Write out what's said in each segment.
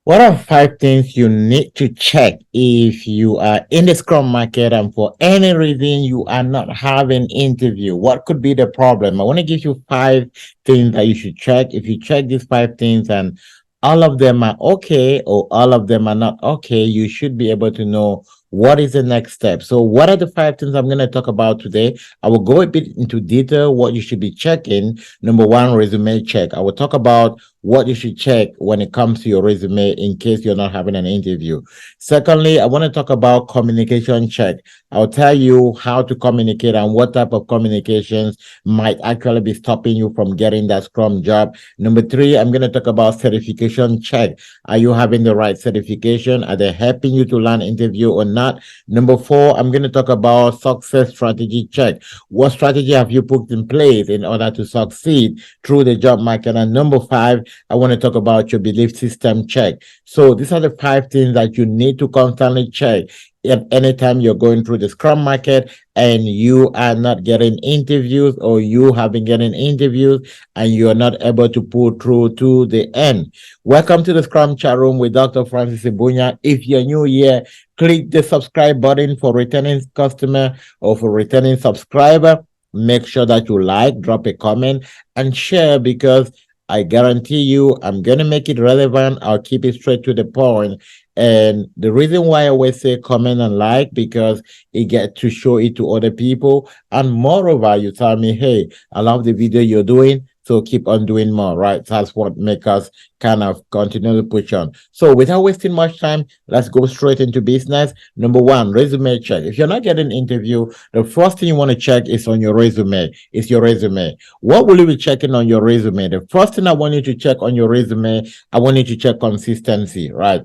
What are five things you need to check if you are in the Scrum market and for any reason you are not having interview? What could be the problem? I want to give you five things that you should check. If you check these five things and all of them are okay or all of them are not okay, you should be able to know what is the next step. So, what are the five things I'm going to talk about today? I will go a bit into detail what you should be checking. Number one, resume check. I will talk about what you should check when it comes to your resume in case you're not having an interview. Secondly, I want to talk about communication check. I'll tell you how to communicate and what type of communications might actually be stopping you from getting that Scrum job. Number three, I'm going to talk about certification check. Are you having the right certification? Are they helping you to land interview or not? Number four, I'm going to talk about success strategy check. What strategy have you put in place in order to succeed through the job market? And number five, I want to talk about your belief system check. So these are the five things that you need to constantly check at any time you're going through the Scrum market and you are not getting interviews or you have been getting interviews and you're not able to pull through to the end. Welcome to the Scrum chat room with Dr. Francis Ibunya. If you're new here, click the subscribe button for returning customer or for returning subscriber. Make sure that you like, drop a comment, and share because I guarantee you I'm going to make it relevant. I'll keep it straight to the point. And the reason why I always say comment and like because it gets to show it to other people. And moreover, you tell me, hey, I love the video you're doing. So keep on doing more, right? That's what makes us kind of continue to push on. So without wasting much time, let's go straight into business. Number one, resume check. If you're not getting an interview, the first thing you want to check is on your resume. Is your resume. What will you be checking on your resume? The first thing I want you to check on your resume, I want you to check consistency, right?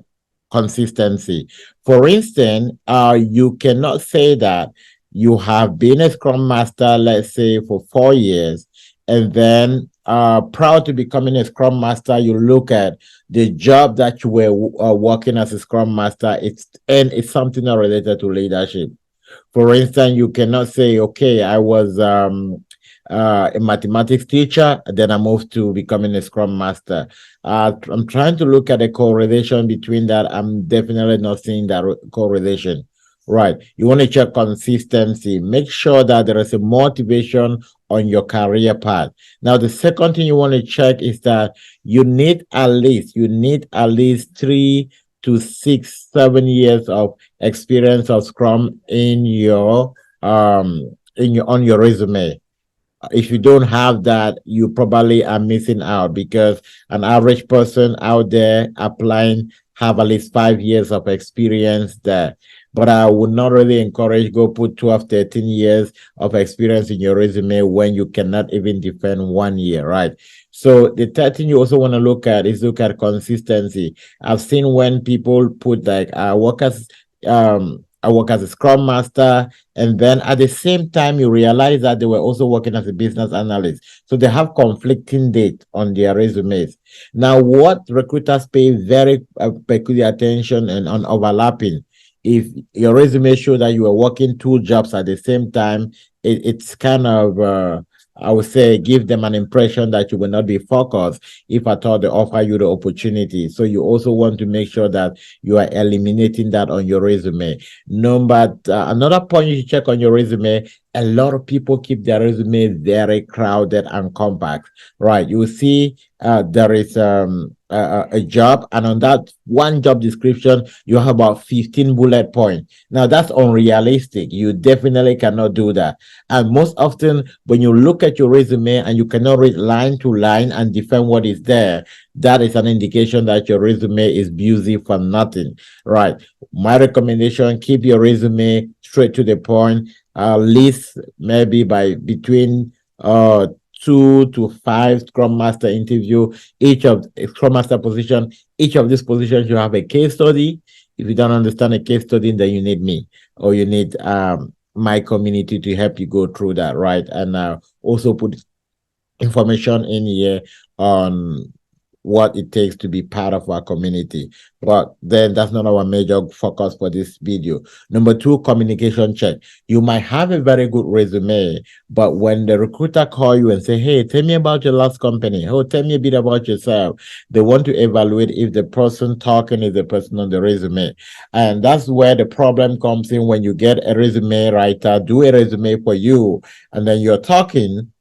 Consistency. For instance, you cannot say that you have been a Scrum Master, let's say, for 4 years, and then prior to becoming a Scrum Master, you look at the job that you were working as a Scrum Master. It's something not related to leadership. For instance, you cannot say, okay, I was a mathematics teacher, then I moved to becoming a Scrum Master. I'm trying to look at the correlation between that. I'm definitely not seeing that correlation. Right. You want to check consistency. Make sure that there is a motivation on your career path. Now, the second thing you want to check is that you need at least 3 to 6, 7 years of experience of Scrum in your on your resume. If you don't have that, you probably are missing out because an average person out there applying have at least 5 years of experience there. But I would not really encourage go put 12, 13 years of experience in your resume when you cannot even defend 1 year, right? So the third thing you also want to look at consistency. I've seen when people put like I work as a Scrum Master, and then at the same time, you realize that they were also working as a business analyst. So they have conflicting date on their resumes. Now, what recruiters pay very peculiar attention and on overlapping. If your resume show that you are working two jobs at the same time, it's kind of I would say give them an impression that you will not be focused if at all they offer you the opportunity. So you also want to make sure that you are eliminating that on your resume. Number another point you should check on your resume. A lot of people keep their resume very crowded and compact, right? You see, there is a job, and on that one job description, you have about 15 bullet points. Now that's unrealistic. You definitely cannot do that. And most often, when you look at your resume and you cannot read line to line and defend what is there, that is an indication that your resume is busy for nothing, right? My recommendation: keep your resume straight to the point. List maybe by between 2 to 5 Scrum Master interview. Each of Scrum Master position, each of these positions you have a case study. If you don't understand a case study, then you need me or you need my community to help you go through that, right? And also put information in here on what it takes to be part of our community. But then that's not our major focus for this video. Number two, communication check. You might have a very good resume, but when the recruiter call you and say, hey, tell me about your last company, oh, tell me a bit about yourself, they want to evaluate if the person talking is the person on the resume. And that's where the problem comes in. When you get a resume writer, do a resume for you, and then you're talking,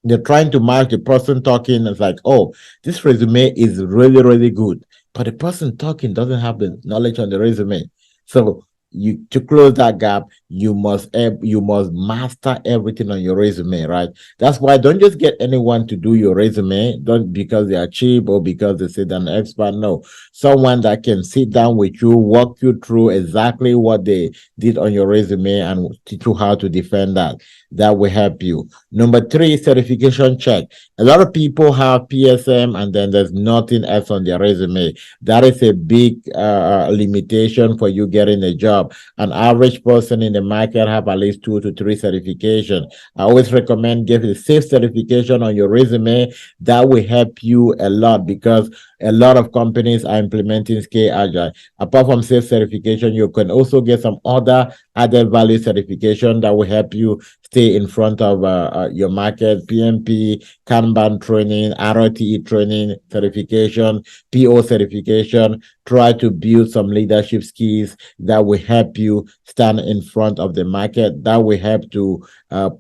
they're trying to match the person talking. It's like, oh, this resume is really, really good, but the person talking doesn't have the knowledge on the resume. So you, to close that gap, you must master everything on your resume, right? That's why don't just get anyone to do your resume, don't because they are cheap or because they say they're an expert. No, someone that can sit down with you, walk you through exactly what they did on your resume and teach you how to defend that. That will help you. Number three, certification check. A lot of people have PSM and then there's nothing else on their resume. That is a big limitation for you getting a job. An average person in the market have at least 2 to 3 certification. I always recommend get a safe certification on your resume. That will help you a lot because a lot of companies are implementing Scale Agile. Apart from safe certification, you can also get some other added value certification that will help you stay in front of your market. PMP, Kanban training, ROTE training certification, PO certification. Try to build some leadership skills that will help you stand in front of the market. That will help to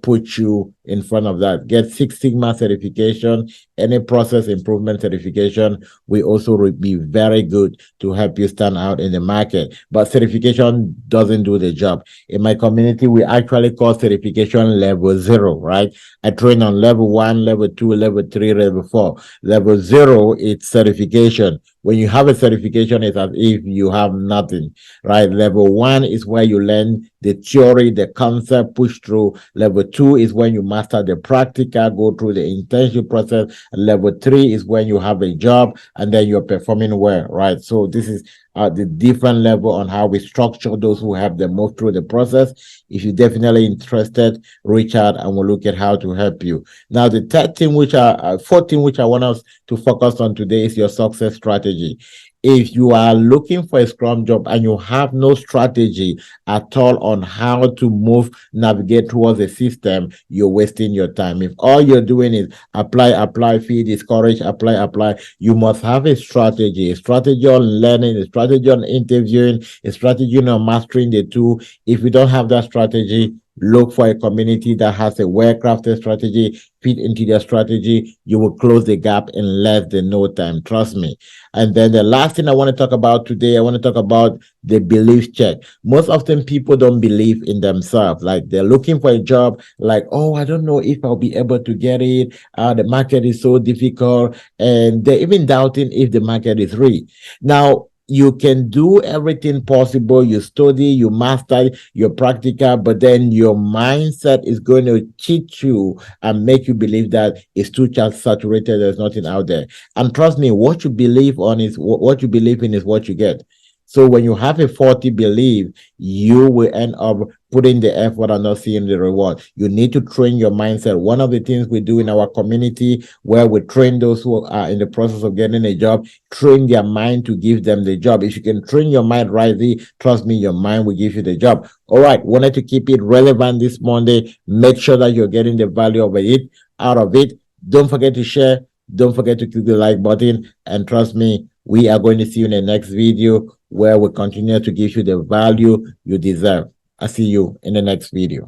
put you in front of that. Get Six Sigma certification, any process improvement certification will also be very good to help you stand out in the market. But certification doesn't do the job. In my community, we actually call certification level 0, right? I train on level 1, level 2, level 3, level 4. Level 0 is certification. When you have a certification, it's as if you have nothing, right? Level 1 is where you learn the theory, the concept, push through. Level 2 is when you master the practical, go through the internship process. And level 3 is when you have a job and then you're performing well, right? So this is the different level on how we structure those who have them move through the process. If you're definitely interested, reach out and we'll look at how to help you. Now, the third thing, fourth thing, which I want us to focus on today is your success strategy. If you are looking for a Scrum job and you have no strategy at all on how to navigate towards a system, you're wasting your time. If all you're doing is apply, feel discouraged, apply, you must have a strategy on learning, a strategy on interviewing, a strategy on mastering the tool. If you don't have that strategy, look for a community that has a well-crafted strategy, fit into their strategy. You will close the gap in less than no time. Trust me. And then the last thing I want to talk about today, I want to talk about the belief check. Most often people don't believe in themselves. Like they're looking for a job, like, oh, I don't know if I'll be able to get it. The market is so difficult. And they're even doubting if the market is real. Now, you can do everything possible. You study, you master, you're practical, but then your mindset is going to cheat you and make you believe that it's too saturated. There's nothing out there. And trust me, what you believe in is what you get. So when you have a faulty belief, you will end up putting the effort and not seeing the reward. You need to train your mindset. One of the things we do in our community where we train those who are in the process of getting a job, train their mind to give them the job. If you can train your mind rightly, trust me, your mind will give you the job. All right, wanted to keep it relevant this Monday. Make sure that you're getting the value of it out of it. Don't forget to share. Don't forget to click the like button. And trust me, we are going to see you in the next video where we continue to give you the value you deserve. I'll see you in the next video.